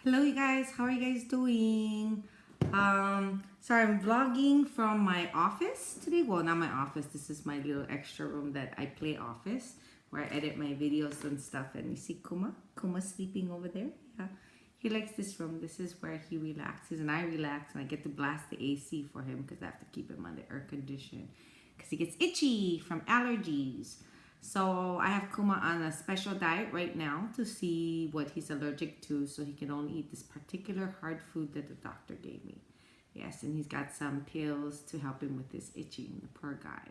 Hello you guys, how are you guys doing? Sorry, I'm vlogging from my office today. Well, not my office, this is my little extra room that I play office where I edit my videos and stuff. And you see Kuma sleeping over there. Yeah, he likes this room. This is where he relaxes and I relax, and I get to blast the AC for him because I have to keep him on the air condition because he gets itchy from allergies. So I have Kuma on a special diet right now to see what he's allergic to, so he can only eat this particular hard food that the doctor gave me. Yes, and he's got some pills to help him with this itching, the poor guy.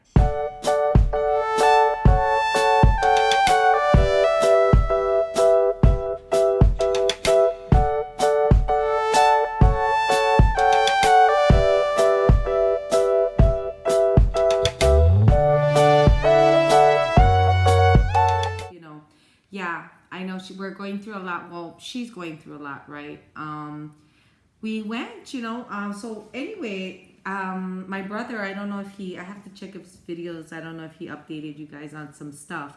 You know, yeah, I know we're going through a lot. Well, she's going through a lot, right? We went, so anyway, my brother, I don't know if I have to check his videos. I don't know if he updated you guys on some stuff,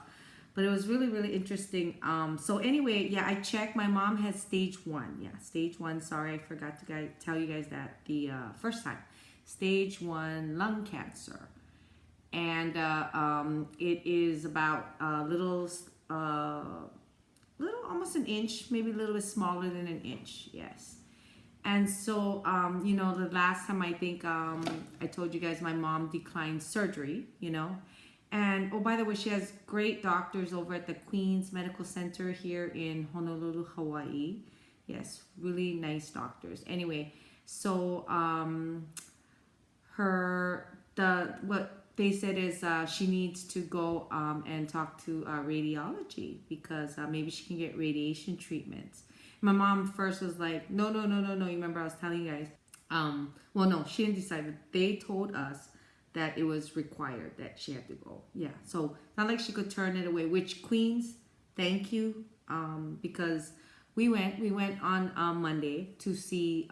but it was really, really interesting. So anyway, yeah, I checked. My mom has stage 1. Yeah, stage 1. Sorry, I forgot to tell you guys that the first time. Stage 1 lung cancer. And it is about little, almost an inch, maybe a little bit smaller than an inch. Yes. And so, the last time I think I told you guys my mom declined surgery, And, oh, by the way, she has great doctors over at the Queens Medical Center here in Honolulu, Hawaii. Yes, really nice doctors. Anyway, so what they said is she needs to go and talk to radiology because maybe she can get radiation treatments. My mom first was like, no. You remember I was telling you guys. Well, no, she didn't decide. They told us that it was required that she had to go. Yeah, so not like she could turn it away. Which Queens, thank you, because we went on Monday to see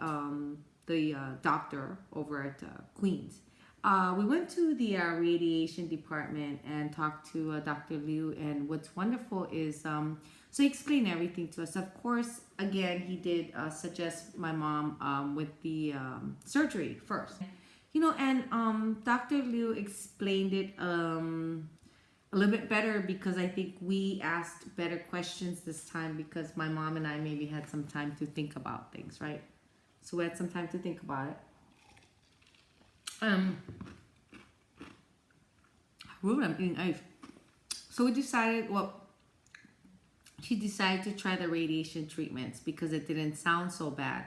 the doctor over at Queens. We went to the radiation department and talked to Dr. Liu, and what's wonderful is so he explained everything to us. Of course, again, he did suggest my mom with the surgery first. And Dr. Liu explained it a little bit better because I think we asked better questions this time because my mom and I maybe had some time to think about things, right? So we had some time to think about it. Rude, I'm eating ice. So we decided, she decided to try the radiation treatments because it didn't sound so bad.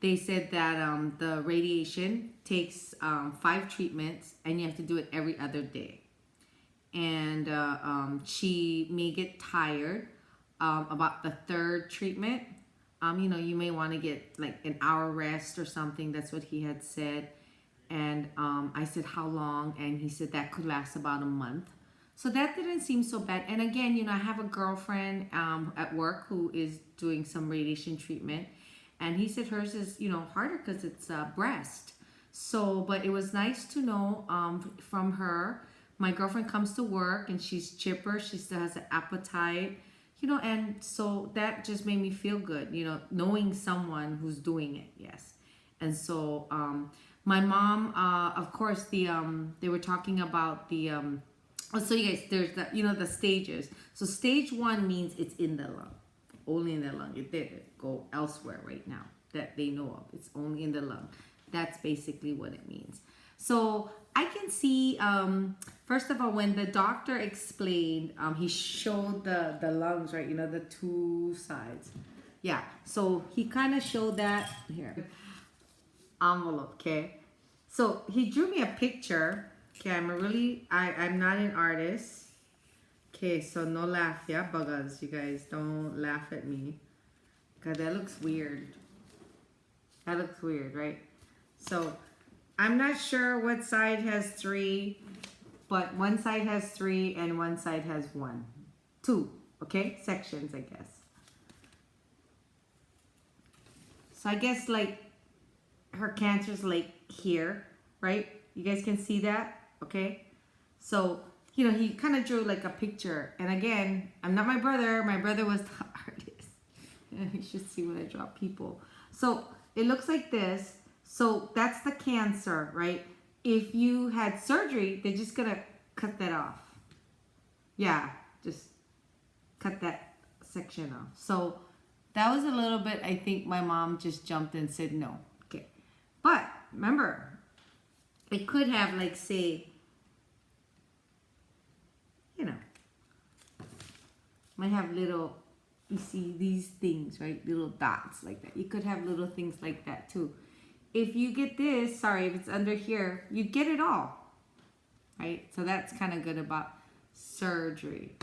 They said that the radiation takes 5 treatments and you have to do it every other day. And she may get tired about the 3rd treatment. You may want to get like an hour rest or something. That's what he had said. And I said, how long? And he said that could last about a month. So that didn't seem so bad. And again, I have a girlfriend at work who is doing some radiation treatment. And he said hers is, harder because it's breast. So, but it was nice to know from her. My girlfriend comes to work and she's chipper. She still has an appetite, and so that just made me feel good, knowing someone who's doing it. Yes. And so my mom, of course, they were talking about the, so you guys, there's the stages. So stage 1 means it's in the lung, only in the lung. It didn't go elsewhere right now that they know of. It's only in the lung. That's basically what it means. So I can see, first of all, when the doctor explained, he showed the lungs, right? The 2 sides. Yeah, so he kind of showed that here. Envelope, okay? So he drew me a picture. Okay, I'm not an artist. Okay, so no laugh, yeah, buggers. You guys don't laugh at me. God, that looks weird. That looks weird, right? So I'm not sure what side has 3, but one side has 3 and one side has 2, okay? Sections, I guess. So I guess like her cancer's like here, right? You guys can see that, okay? So, he kind of drew like a picture. And again, I'm not my brother. My brother was the artist. You should see when I draw people. So it looks like this. So that's the cancer, right? If you had surgery, they're just gonna cut that off. Yeah, just cut that section off. So that was a little bit, I think my mom just jumped and said no. Okay. But remember, it could have, like, say, you know, might have little, you see these things, right? Little dots like that. You could have little things like that too. If you get this, sorry, if it's under here, you get it all, right? So that's kind of good about surgery.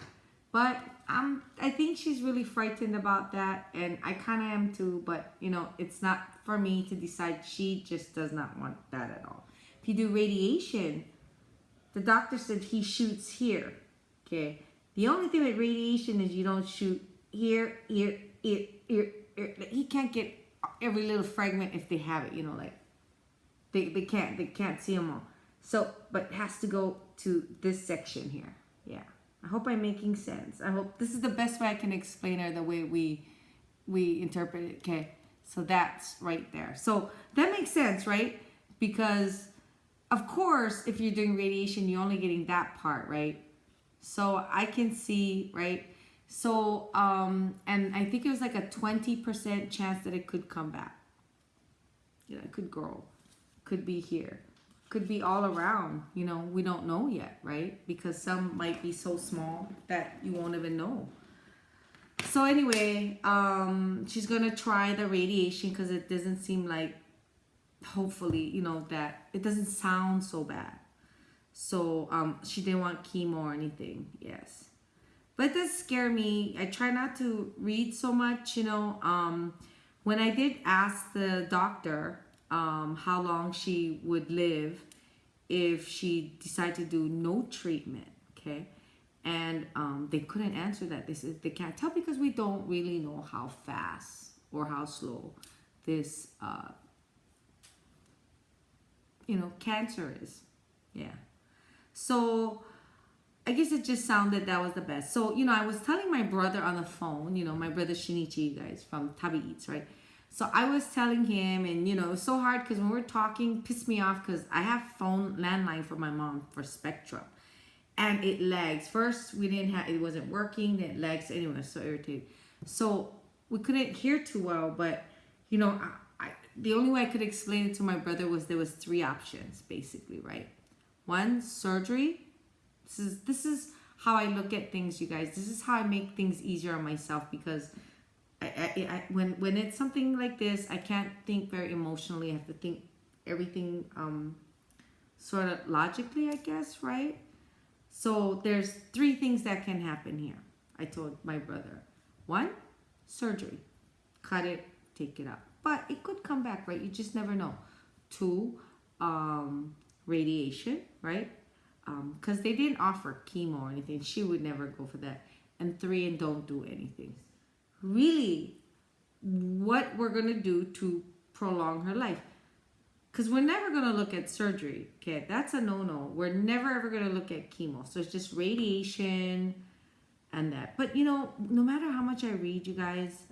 But I think she's really frightened about that, and I kind of am too, but, you know, it's not for me to decide. She just does not want that at all. If you do radiation, the doctor said he shoots here, okay? The only thing with radiation is you don't shoot here, here, here, here, here. He can't get every little fragment if they have it, you know, like, they can't see them all. So, but it has to go to this section here, yeah. I hope I'm making sense. I hope this is the best way I can explain her, the way we interpret it. Okay, so that's right there. So that makes sense, right? Because of course, if you're doing radiation, you're only getting that part, right? So I can see, right? So and I think it was like a 20% chance that it could come back. You know, it could grow, could be here. Could be all around, you know, we don't know yet, right? Because some might be so small that you won't even know. So anyway, she's gonna try the radiation because it doesn't seem like, hopefully, you know, that it doesn't sound so bad. So she didn't want chemo or anything, yes. But it does scare me. I try not to read so much, you know. When I did ask the doctor how long she would live if she decided to do no treatment, okay? And they couldn't answer that. They said they can't tell because we don't really know how fast or how slow this, you know, cancer is. Yeah. So I guess it just sounded that was the best. So, you know, I was telling my brother on the phone, you know, my brother Shinichi, you guys, from Tabi Eats, right? So I was telling him, and, you know, it was so hard because when we're talking, pissed me off because I have phone landline for my mom for Spectrum. And it lags. First, we didn't have, it wasn't working, then it lags. Anyway, I was so irritated. So we couldn't hear too well, but, you know, the only way I could explain it to my brother was there was 3 options, basically, right? 1, surgery. This is how I look at things, you guys. This is how I make things easier on myself, because when it's something like this, I can't think very emotionally. I have to think everything sort of logically, I guess, right? So there's 3 things that can happen here. I told my brother. 1, surgery. Cut it, take it out. But it could come back, right? You just never know. 2, radiation, right? Because they didn't offer chemo or anything. She would never go for that. And 3, and don't do anything. Really, what we're going to do to prolong her life. Because we're never going to look at surgery. Okay, that's a no-no. We're never ever going to look at chemo. So it's just radiation and that. But, you know, no matter how much I read, you guys,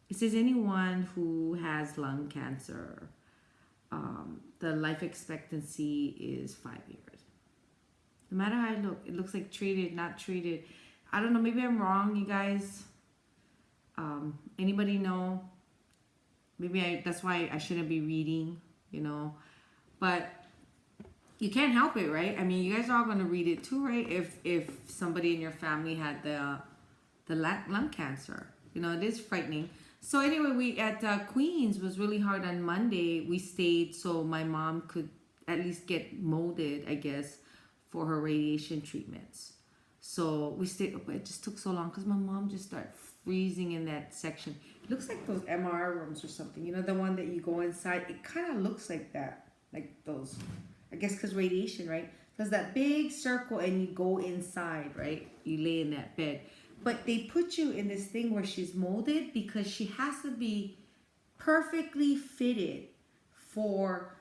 it says anyone who has lung cancer, the life expectancy is 5 years. No matter how I look, it looks like treated, not treated. I don't know, maybe I'm wrong, you guys. Anybody know? Maybe that's why I shouldn't be reading, you know. But you can't help it, right? I mean, you guys are all going to read it too, right? If somebody in your family had the lung cancer. You know, it is frightening. So anyway, we at Queens was really hard on Monday. We stayed so my mom could at least get molded, I guess, for her radiation treatments. So we stayed, but it just took so long because my mom just started freezing in that section. It looks like those MRI rooms or something. You know, the one that you go inside. It kind of looks like that, like those. I guess because radiation, right? There's that big circle and you go inside, right? You lay in that bed. But they put you in this thing where she's molded because she has to be perfectly fitted for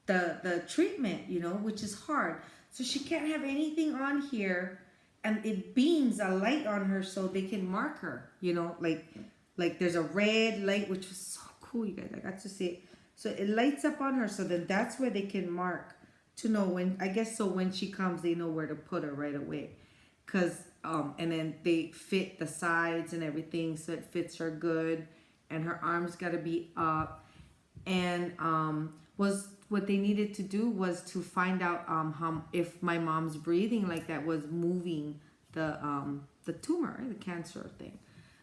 the treatment, you know, which is hard. So she can't have anything on here, and it beams a light on her so they can mark her, you know, like like there's a red light, which was so cool, you guys. I got to see it. So it lights up on her. So then that's where they can mark to know when, I guess, so when she comes, they know where to put her right away. Cause, and then they fit the sides and everything. So it fits her good. And her arms got to be up. And, was what they needed to do was to find out, how, if my mom's breathing like that was moving the tumor, right? The cancer thing.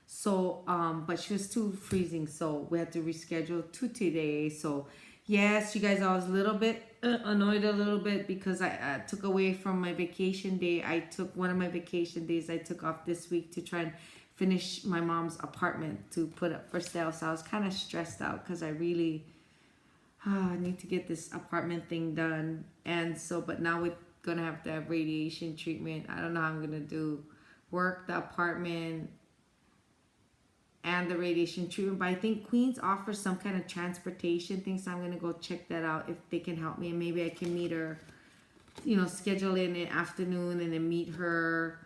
So, but she was too freezing, so we had to reschedule to today. So, yes, you guys, I was a little bit annoyed a little bit because I took away from my vacation day. I took one of my vacation days I took off this week to try and finish my mom's apartment to put up for sale. So I was kind of stressed out because I really need to get this apartment thing done. And so, but now we're gonna have to have radiation treatment. I don't know how I'm gonna do work, the apartment, and the radiation treatment. But I think Queens offers some kind of transportation thing, so I'm gonna go check that out if they can help me, and maybe I can meet her, schedule in the afternoon and then meet her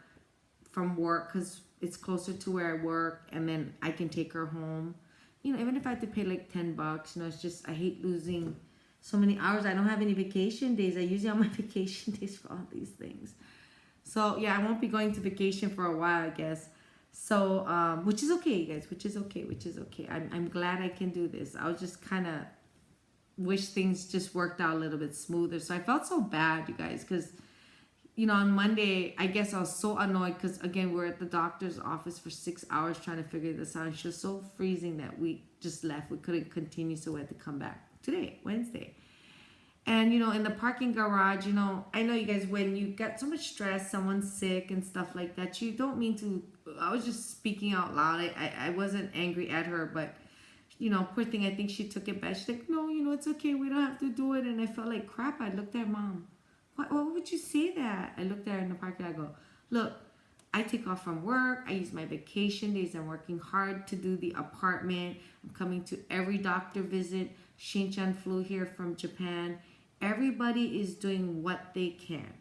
from work because it's closer to where I work, and then I can take her home. Even if I have to pay like $10, it's just I hate losing so many hours. I don't have any vacation days. I usually on my vacation days for all these things. So yeah, I won't be going to vacation for a while, I guess. So, which is okay, you guys, which is okay. I'm glad I can do this. I was just kind of wish things just worked out a little bit smoother. So I felt so bad, you guys, because, on Monday, I guess I was so annoyed because, again, we're at the doctor's office for 6 hours trying to figure this out. And she was so freezing that we just left. We couldn't continue, so we had to come back today, Wednesday. And, in the parking garage, I know you guys, when you get so much stress, someone's sick and stuff like that, you don't mean to, I was just speaking out loud. I wasn't angry at her, but, poor thing, I think she took it bad. She's like, no, it's okay. We don't have to do it. And I felt like crap. I looked at Mom. What would you say that? I looked at her in the parking lot. I go, look, I take off from work. I use my vacation days. I'm working hard to do the apartment. I'm coming to every doctor visit. Shinchan flew here from Japan. Everybody is doing what they can.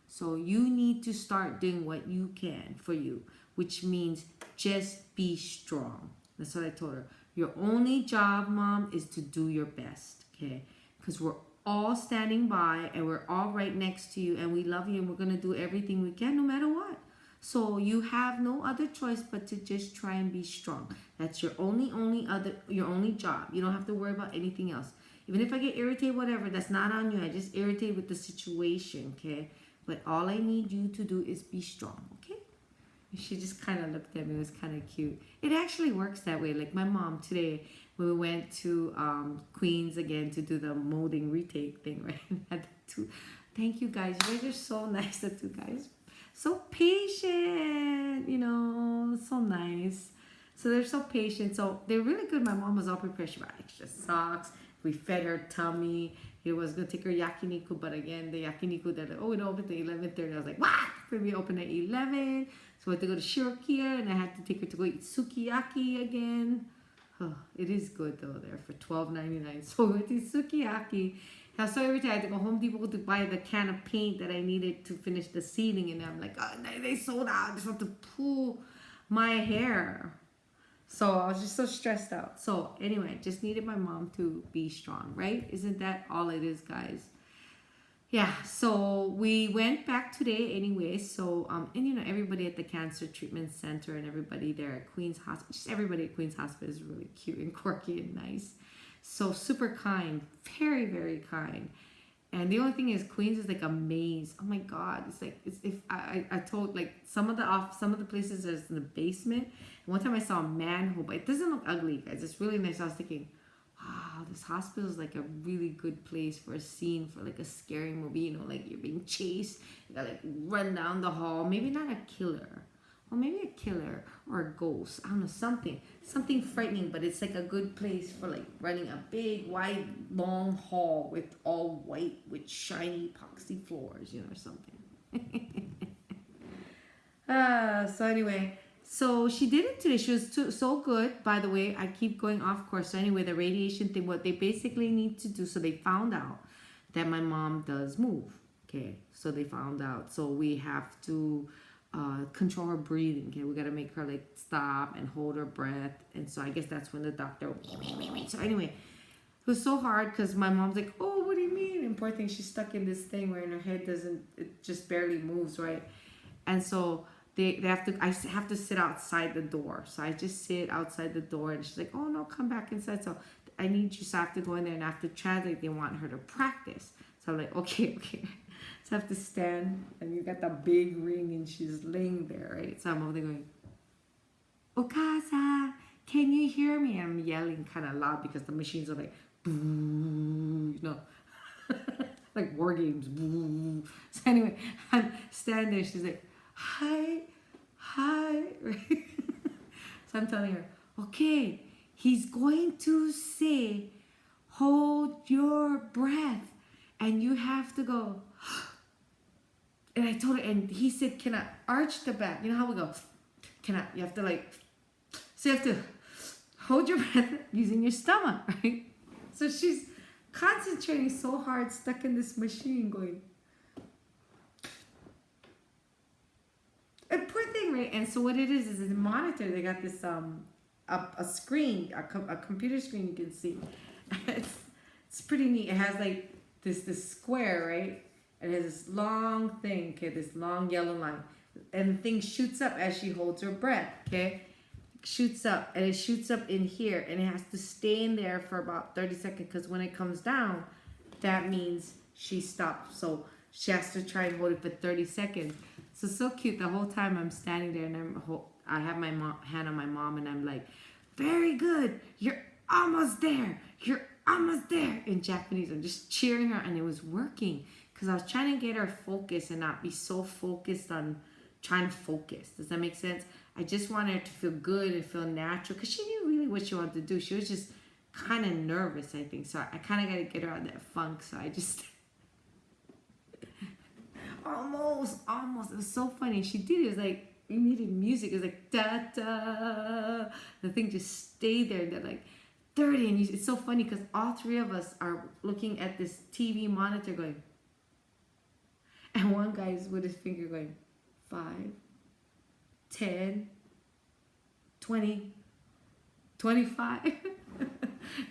So you need to start doing what you can for you, which means just be strong. That's what I told her. Your only job, Mom, is to do your best, okay? Because we're all standing by and we're all right next to you and we love you and we're going to do everything we can no matter what. So you have no other choice but to just try and be strong. That's your only job. You don't have to worry about anything else. Even if I get irritated, whatever, that's not on you. I just irritated with the situation, okay? But all I need you to do is be strong, okay? And she just kind of looked at me. It was kind of cute. It actually works that way. Like my mom today, when we went to Queens again to do the molding retake thing, right? Thank you guys. You guys are so nice, the two guys. So patient, so nice. So they're so patient. So they're really good. My mom was all prepared. She brought extra socks. We fed her tummy. It was going to take her yakiniku, but again, the yakiniku that, we don't open at 11:30. I was like, what? We open at 11. So we had to go to Shirokiya, and I had to take her to go eat sukiyaki again. Oh, it is good though there for $12.99. So we went to sukiyaki. I was so irritated. I had to go Home Depot to buy the can of paint that I needed to finish the ceiling, and I'm like, they sold out. I just want to pull my hair. So I was just so stressed out. So anyway, just needed my mom to be strong, right? Isn't that all it is, guys? Yeah, so we went back today anyway. So, and everybody at the Cancer Treatment Center and everybody there at Queens Hospital, just everybody at Queens Hospital is really cute and quirky and nice. So super kind, very, very kind. And the only thing is, Queens is like a maze. Oh my God, it's like if I told like some of the places is in the basement. And one time I saw a manhole, but it doesn't look ugly, guys. It's really nice. I was thinking, wow, this hospital is like a really good place for a scene for like a scary movie. Like you're being chased, you gotta like run down the hall. Maybe not a killer, or maybe a killer or a ghost. I don't know, something frightening, but it's like a good place for like running a big, wide, long hall with all white with shiny epoxy floors, or something. So anyway, so she did it today. She was so good. By the way, I keep going off course. So anyway, the radiation thing, what they basically need to do, so they found out that my mom does move. Okay, so they found out. So we have to control her breathing. Okay, we got to make her like stop and hold her breath. And so I guess that's when the doctor. So anyway, it was so hard because my mom's like, oh, what do you mean? And poor thing, she's stuck in this thing where in her head it just barely moves, right? And so they have to, I have to sit outside the door. So I just sit outside the door and she's like, oh no, come back inside. So I need you, so I have to go in there and I have to translate. They want her to practice. So I'm like, okay. So I have to stand and you got the big ring and she's laying there, right? So I'm over there going, Okasa, can you hear me? And I'm yelling kind of loud because the machines are like, boo, like war games. Boo. So anyway, I'm standing there. She's like, hi, right? So I'm telling her, okay, he's going to say, hold your breath. And you have to go. And I told her, and he said, can I arch the back? You know how we go? You have to like, so you have to hold your breath using your stomach, right? So she's concentrating so hard, stuck in this machine going. And poor thing, right? And so what it is a monitor. They got this, a screen, a computer screen you can see. It's pretty neat. It has like this square, right? And it has this long thing, okay, this long yellow line. And the thing shoots up as she holds her breath, okay? Shoots up, and it shoots up in here, and it has to stay in there for about 30 seconds, because when it comes down, that means she stopped. So she has to try and hold it for 30 seconds. So cute. The whole time I'm standing there, and I have my hand on my mom, and I'm like, very good. You're almost there. You're almost there. In Japanese, I'm just cheering her, and it was working. Because I was trying to get her focused and not be so focused on trying to focus. Does that make sense? I just wanted her to feel good and feel natural because she knew really what she wanted to do. She was just kind of nervous, I think. So I kind of got to get her out of that funk. So I just almost. It was so funny. She did it. It was like, we needed music. It was like, da-da. The thing just stayed there. They're like 30. And it's so funny because all three of us are looking at this TV monitor going, and one guy's with his finger going, 5, 10, 20, 25.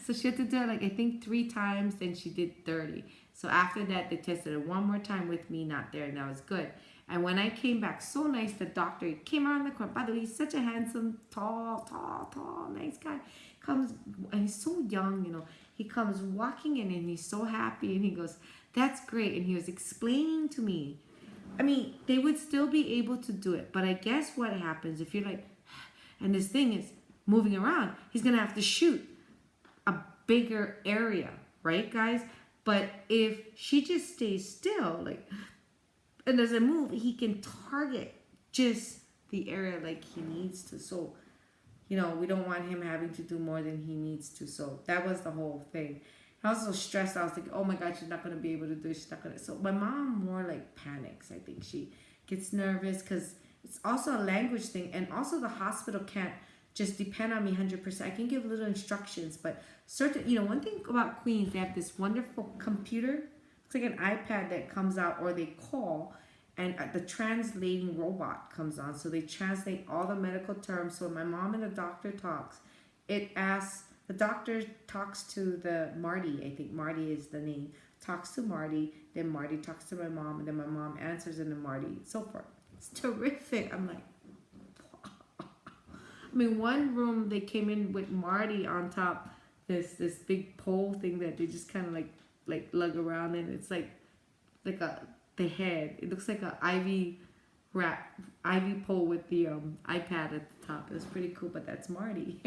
So she had to do it like, I think 3 times, then she did 30. So after that, they tested it one more time with me not there, and that was good. And when I came back, so nice, the doctor came around the corner. By the way, he's such a handsome, tall, nice guy. Comes, and he's so young, He comes walking in, and he's so happy, and he goes, that's great. And he was explaining to me, I mean, they would still be able to do it. But I guess what happens if you're like, and this thing is moving around, he's going to have to shoot a bigger area, right, guys? But if she just stays still, like, and doesn't move, he can target just the area like he needs to. So, we don't want him having to do more than he needs to. So that was the whole thing. I was so stressed. I was thinking, oh my God, she's not going to be able to do it. She's not going to. So my mom more like panics. I think she gets nervous because it's also a language thing. And also the hospital can't just depend on me 100%. I can give little instructions. But one thing about Queens, they have this wonderful computer. It's like an iPad that comes out, or they call. And the translating robot comes on. So they translate all the medical terms. So when my mom and the doctor talks, it asks, the doctor talks to the Marty, I think Marty is the name, talks to Marty, then Marty talks to my mom, and then my mom answers, and then Marty, so forth. It's terrific. I'm like, wow. I mean, one room they came in with Marty on top, this big pole thing that they just kind of like lug around, and it's like the head. It looks like a ivy pole with the iPad at the top. It was pretty cool, but that's Marty.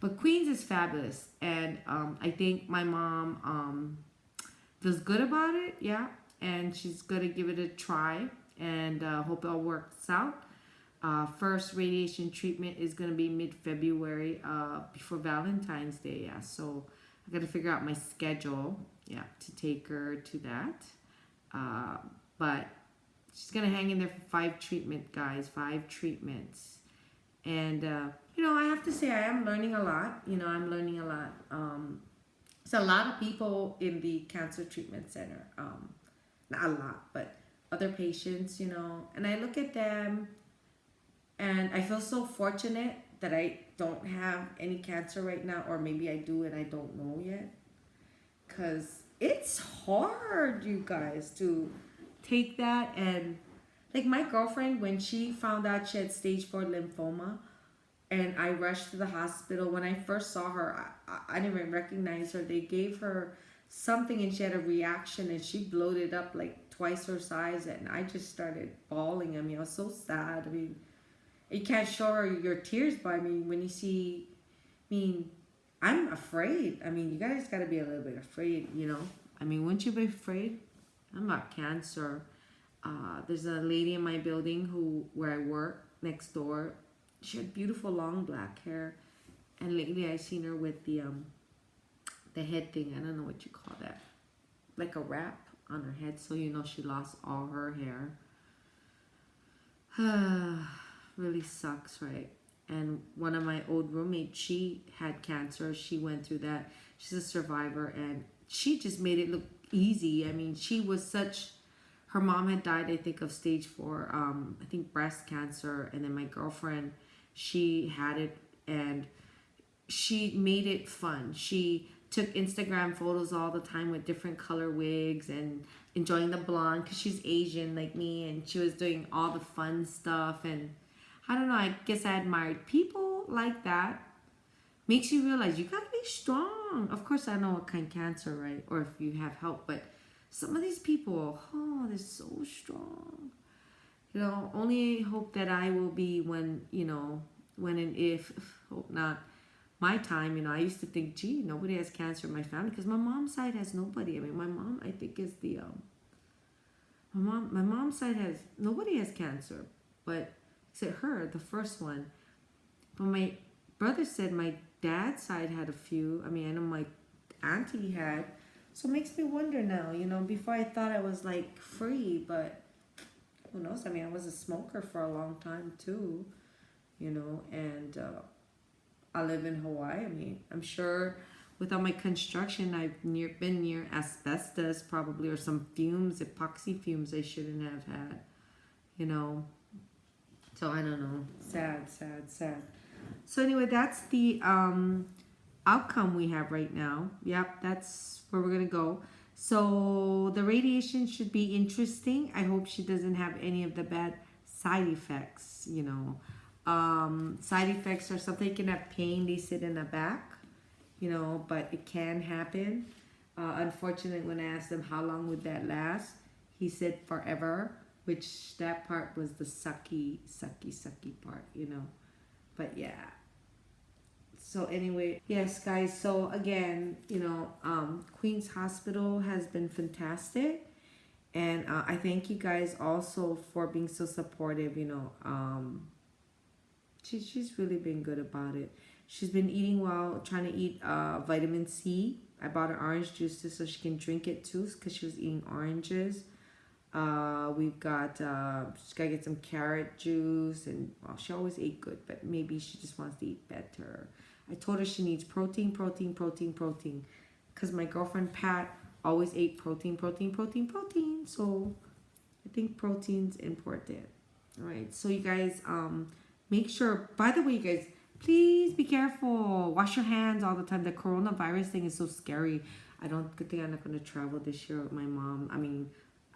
But Queens is fabulous, and I think my mom feels good about it, yeah, and she's gonna give it a try, and hope it all works out. First radiation treatment is gonna be mid-February, before Valentine's Day, yeah. So I gotta figure out my schedule, yeah, to take her to that. But she's gonna hang in there for 5 treatments, guys, 5 treatments, and I have to say I am learning a lot. I'm learning a lot. There's a lot of people in the cancer treatment center. Not a lot, but other patients, you know, and I look at them and I feel so fortunate that I don't have any cancer right now, or maybe I do and I don't know yet. Because it's hard, you guys, to take that. And like my girlfriend, when she found out she had stage 4 lymphoma, and I rushed to the hospital. When I first saw her, I didn't even recognize her. They gave her something and she had a reaction and she bloated up like twice her size, and I just started bawling. I mean, I was so sad. I mean, you can't show her your tears, but I mean, when you see, I mean, I'm afraid. I mean, you guys got to be a little bit afraid, you know? I mean, wouldn't you be afraid? I'm not cancer. There's a lady in my building where I work next door. She had beautiful long black hair, and lately I seen her with the head thing. I don't know what you call that, like a wrap on her head, so you know she lost all her hair. Really sucks, right? And one of my old roommates, she had cancer. She went through that. She's a survivor, and she just made it look easy. I mean, she was such. Her mom had died, I think, of stage 4, I think breast cancer, and then my girlfriend, she had it, and she made it fun. She took Instagram photos all the time with different color wigs and enjoying the blonde because she's Asian like me, and she was doing all the fun stuff. And I don't know, I guess I admired people like that. Makes you realize you gotta be strong. Of course, I know what kind of cancer, right? Or if you have help, but some of these people, oh, they're so strong. You know, only hope that I will be when, you know, when and if, hope not, my time. You know, I used to think, gee, nobody has cancer in my family, because my mom's side has nobody. I mean, my mom, I think, is the, my mom's side has, nobody has cancer, but except her, the first one. But my brother said my dad's side had a few. I mean, I know my auntie had. So it makes me wonder now, you know, before I thought I was like free, but who knows? I mean, I was a smoker for a long time too, you know, and I live in Hawaii. I mean, I'm sure with all my construction, I've been near asbestos probably, or some fumes, epoxy fumes I shouldn't have had, you know. So I don't know. Sad, sad, sad. So anyway, that's the outcome we have right now. Yep, that's where we're gonna go. So the radiation should be interesting. I hope she doesn't have any of the bad side effects, you know. Side effects are something. You can have pain, they sit in the back, you know, but it can happen. Unfortunately, when I asked him how long would that last, he said forever, which that part was the sucky part, you know. But yeah. So anyway, yes, guys. So again, you know, Queen's Hospital has been fantastic, and I thank you guys also for being so supportive. You know, she's really been good about it. She's been eating well, trying to eat vitamin C. I bought her orange juices so she can drink it too, because she was eating oranges. We've got she's gotta get some carrot juice, and well, she always ate good, but maybe she just wants to eat better. I told her she needs protein, because my girlfriend Pat always ate protein. So I think protein's important. All right, so you guys, make sure. By the way, you guys, please be careful. Wash your hands all the time. The coronavirus thing is so scary. I don't think I'm not gonna travel this year with my mom. I mean,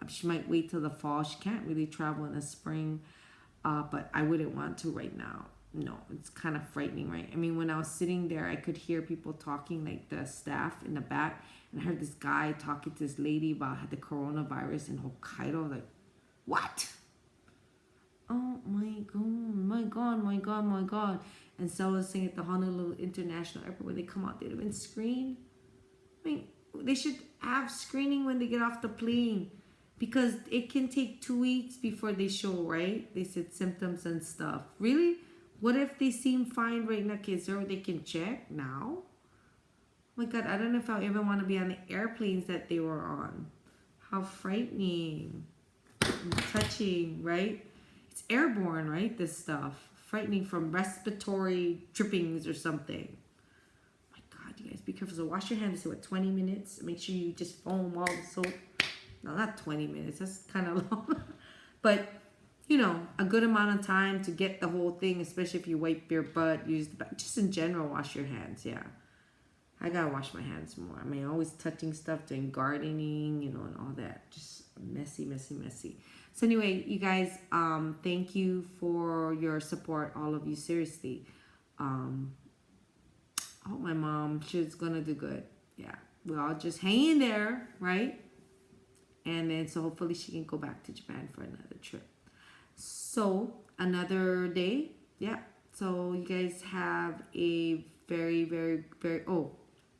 she might wait till the fall. She can't really travel in the spring, but I wouldn't want to right now. No, it's kind of frightening, right? I mean, when I was sitting there, I could hear people talking, like the staff in the back, and I heard this guy talking to this lady about the coronavirus in Hokkaido. Like, what? Oh my god. And so I was saying at the Honolulu International Airport, when they come out, they'd have been screened. I mean, they should have screening when they get off the plane, because it can take 2 weeks before they show, right? They said symptoms and stuff. Really? What if they seem fine right now? Is there they can check now? Oh my god, I don't know if I ever want to be on the airplanes that they were on. How frightening. And touching, right? It's airborne, right? This stuff. Frightening from respiratory drippings or something. Oh my god, you guys, be careful. So wash your hands for 20 minutes. Make sure you just foam all the soap. No, not 20 minutes. That's kind of long. But, you know, a good amount of time to get the whole thing, especially if you wipe your butt, use the bath. Just in general, wash your hands. Yeah. I gotta wash my hands more. I mean, always touching stuff, doing gardening, you know, and all that. Just messy, messy, messy. So anyway, you guys, thank you for your support, all of you. Seriously, I hope my mom, she's gonna do good. Yeah, we're all just hanging there, right? And then so hopefully she can go back to Japan for another trip. So another day, yeah. So you guys have a very, very, very. Oh,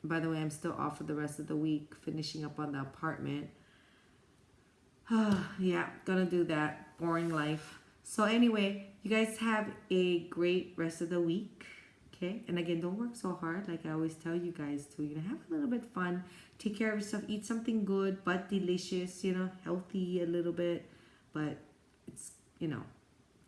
by the way, I'm still off for the rest of the week, finishing up on the apartment. Yeah, gonna do that. Boring life. So anyway, you guys have a great rest of the week. Okay, and again, don't work so hard. Like I always tell you guys to, you know, have a little bit fun. Take care of yourself. Eat something good but delicious. You know, healthy a little bit, but it's, you know,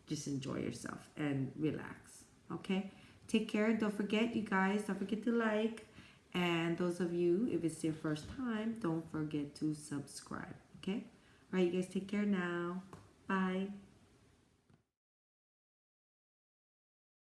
just enjoy yourself and relax. Okay, take care. And don't forget, you guys. Don't forget to like. And those of you, if it's your first time, don't forget to subscribe. Okay. All right, you guys take care now. Bye.